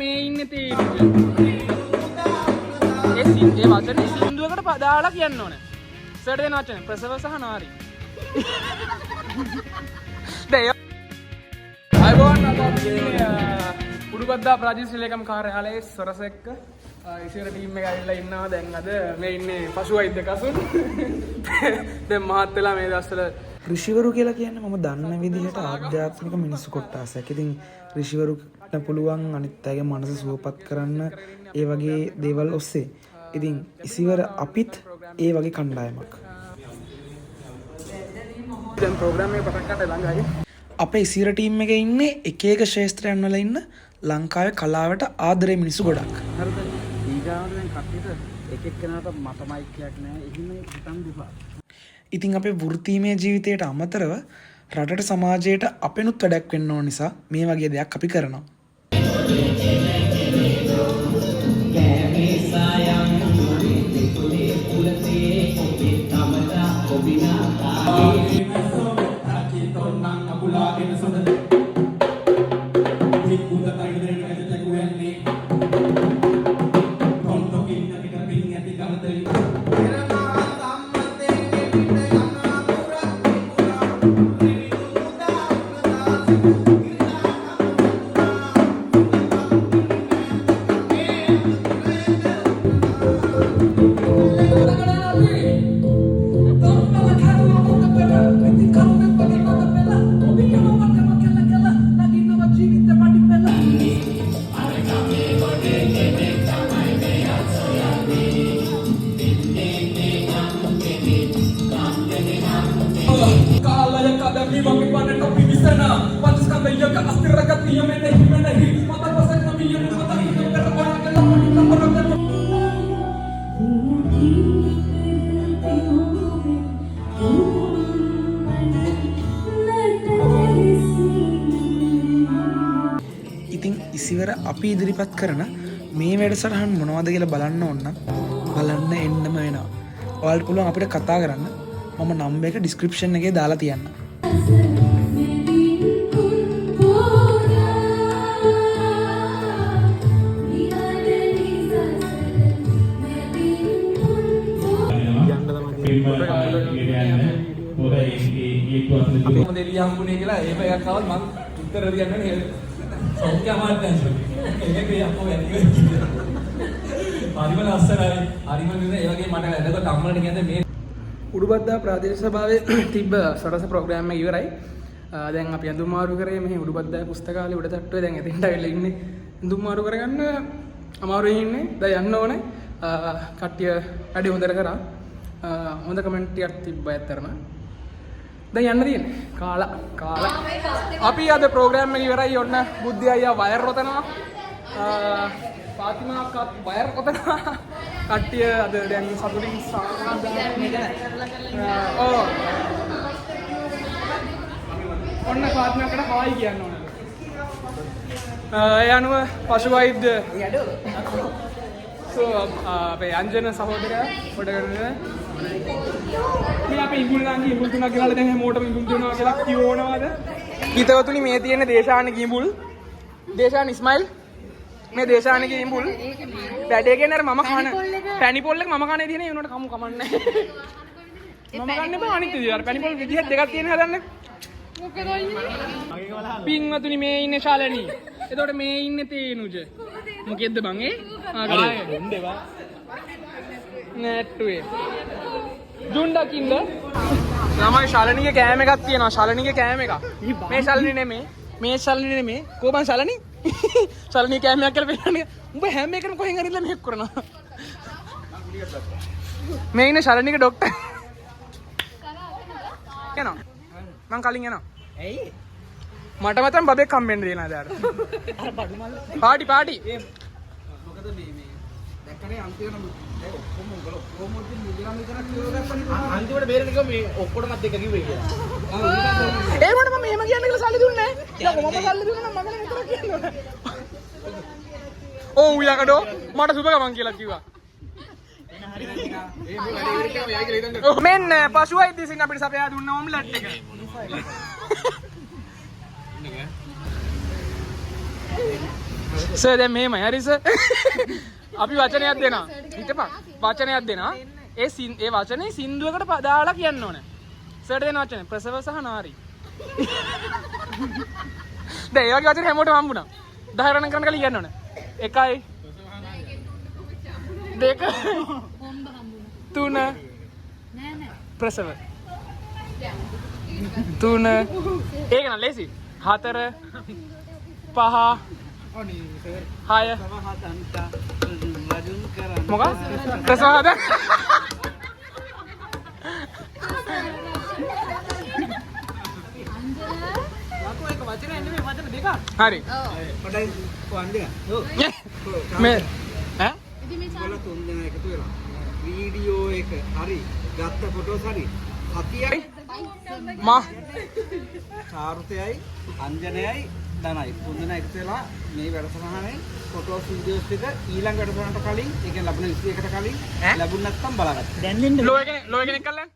මේ ඉන්නේ තේරුද? ඒ වචනේ සින්දුවකට දාලා කියන්න ඕනේ. සර් දෙන වචනේ ප්‍රසව සහ නාරි. අයබෝන් අපි උඩුබද්දා ප්‍රාදේශීය සෙල්ලම් කාර්යාලයේ සොරස එක්ක ඉසිර ටීම් එක ඇවිල්ලා ඉන්නවා. දැන් අද මේ ඉන්නේ පශු වෛද්‍ය කසුන්. දැන් මහත් වෙලා මේ දවස්වල ඍෂිවරු කියලා කියන්නේ මම දන්න විදිහට ආධ්‍යාත්මික මිනිස්සු කොටසක්. ඉතින් ඍෂිවරුන්ට පුළුවන් අනිත් අයගේ මනස සුවපත් කරන්න ඒ වගේ දේවල් ඔස්සේ. ඉතින් ඉසිවර අපිත් ඒ වගේ කණ්ඩායමක්. දැන් ප්‍රෝග්‍රෑම් එක පටන් ගන්න ළඟයි. අපේ ඉසිර ටීම් එකේ ඉන්නේ එක එක ක්ෂේත්‍රයන් වල ඉන්න ලංකාවේ කලාවට ආදරේ මිනිස්සු ගොඩක්. හරිද? ඊගාවට දැන් කට්ටියට එක එක්කෙනාට මට මයික් එකක් නැහැ. එහෙම හිතන් දෙපා. ඉතින් අපේ වෘත්තීමය ජීවිතයට අමතරව රටට සමාජයට අපෙනුත් වැඩක් වෙන්න ඕන නිසා මේ වගේ දෙයක් අපි කරනවා. ඉතින් ඉසිවර අපි ඉදිරිපත් කරන මේ වැඩසටහන් මොනවද කියලා බලන්න ඕන නම් බලන්න එන්නම වෙනවා. ඔයාලට පුළුවන් අපිට කතා කරන්න. මම නම්බර් එක ඩිස්ක්‍රිප්ෂන් එකේ දාලා තියන්න. මොකද එළිය හම්බුනේ කියලා එහෙම එකක් ආවොත් මම උත්තර දෙන්නේ නේද? සෞඛ්‍ය අමාත්‍යාංශය. මේක යකෝ වැඩි වෙන්නේ. හරිම ලස්සනයි. හරිම නේද? ඒ වගේ මට එතකොට අම්මලට කියන්නේ මේ උඩුබද්දා ප්‍රාදේශීය සභාවේ තිබ්බ සරස ප්‍රෝග්‍රෑම් එක ඉවරයි. දැන් අපි ඇඳුම් මාරු කරේ මෙහි උඩුබද්දා පුස්තකාලේ උඩ තට්ටුවේ දැන් එතෙන්ට ඇවිල්ලා ඉන්නේ. ඇඳුම් මාරු කරගන්න අමාරුවෙන් ඉන්නේ. දැන් යන්න ඕනේ. කට්ටිය වැඩි හොඳට කරා. හොඳ කමෙන්ට් ටිකක් තිබ්බා ඇත්තරම. දැන් යන්න තියෙන්නේ. කාලා. අපි අද ප්‍රෝග්‍රෑම් එක ඉවරයි. ඔන්න බුද්ධි අයියා වයර් රොතනවා. පාතිමා අක්කත් වයර් රොතනවා. කට්ටිය අද දැන් සතුටින් ඔන්න පාතිමාකට හායි කියන්න ඕන. ඒ අනුව පශු වෛද්‍ය අපේ අංජන සහෝදරයා පොඩ කරගෙන මේ අපේ ඉඟුල් නාංගි ඉඟුල් තුනක් ගෙනල්ලා දැන් හැමෝටම ඉඟුල් දෙනවා කියලා කියවනවාද? හිතවතුනි මේ තියෙන දේශානික ඉඟුල්. දේශාන ඉස්මායිල් මේ දේශානික ඉඟුල්. වැඩේ කියන්නේ අර මම කන පැණි පොල් එක මම කන්නේ තියෙන ඒනොට කමු කමන්නේ. මම කන්නේ බෑ අනිත් විදියට. අර පැණි පොල් විදිහක් දෙකක් තියෙන හදන්නේ. මොකද ඔන්නේ? පින්වතුනි මේ ඉන්නේ ශාලනී. එතකොට මේ ඉන්නේ තේනුජ. මොකෙද්ද බං ඒ? ආ දෙන්නවා. නැට්ටුවේ. දුණ්ඩකින්ද? ළමයි ශාලනීගේ කෑම එකක් තියෙනවා. ශාලනීගේ කෑම එක. මේ ශාලනී නෙමෙයි. මේ ශාලනී නෙමෙයි. කොහොමද ශාලනී? ශාලනී කෑමයක් කියලා පෙන්නන්නේ. උඹ හැම එකම කොහෙන් හරිලා මෙහෙක් කරනවා. මේ ඉන්නේ ශාලනීගේ ડોක්ටර්. යනවා. මං කලින් යනවා. ඇයි? මට මතන් බබෙක් හම්බෙන්න දෙනවා දැන්. අර බඩු මල්ල. පාටි. මොකද මේ දැක්කනේ අන්තිමට ඔක්කොම උගල ප්‍රොමෝට් දෙන්න මුදලම විතරක් කියලා දැක්කනේ. අන්තිමට බේරෙන්නකෝ මේ ඔක්කොටමත් එක කිව්වේ කියලා. ඒ වුණා මම එහෙම කියන්නේ කියලා සල්ලි දුන්නේ නැහැ. මම සල්ලි දුන්නා නම් මගන විතරක් කියනවා. ඔව් යකඩෝ මට සුබ ගමන් කියලා කිව්වා. මෙන්න පශු වෛද්‍ය විසින් අපිට සපයා දුන්න ඔම්ලට් එක. සර් දැන් මෙහෙමයි හරි සර්. අපි වචනයක් දෙනවා. හිතපන්. වචනයක් දෙනවා. ඒ වචනේ සින්දුවකට දාලා කියන්න ඕනේ. සර්ට දෙන වචනේ ප්‍රසව සහ නාරි. දැන් ඒ වගේ වචන හැමෝටම හම්බුණා. 10 රණන් කරන්න කලින් කියන්න ඕනේ. 1යි 2 3 ප්‍රසව 3 ඒක නම් ලේසි 4 5 6 මොකක් ප්‍රසව හද හරි මේ ඈ වීඩියෝ එක හරි ගත්ත ෆොටෝස් හරි සතියයි මා චාරුතයයි අංජනයයි දනයි තුන්දෙනා එකතු වෙලා මේ වැඩසටහනේ ෆොටෝස් වීඩියෝස් ටික ඊළඟ වැඩසටහනට කලින් ඒ කියන්නේ ලැබුණ 21කට කලින් ලැබුණ නැත්නම් බලාගන්න. ලෝ එකනේ කල්ලන්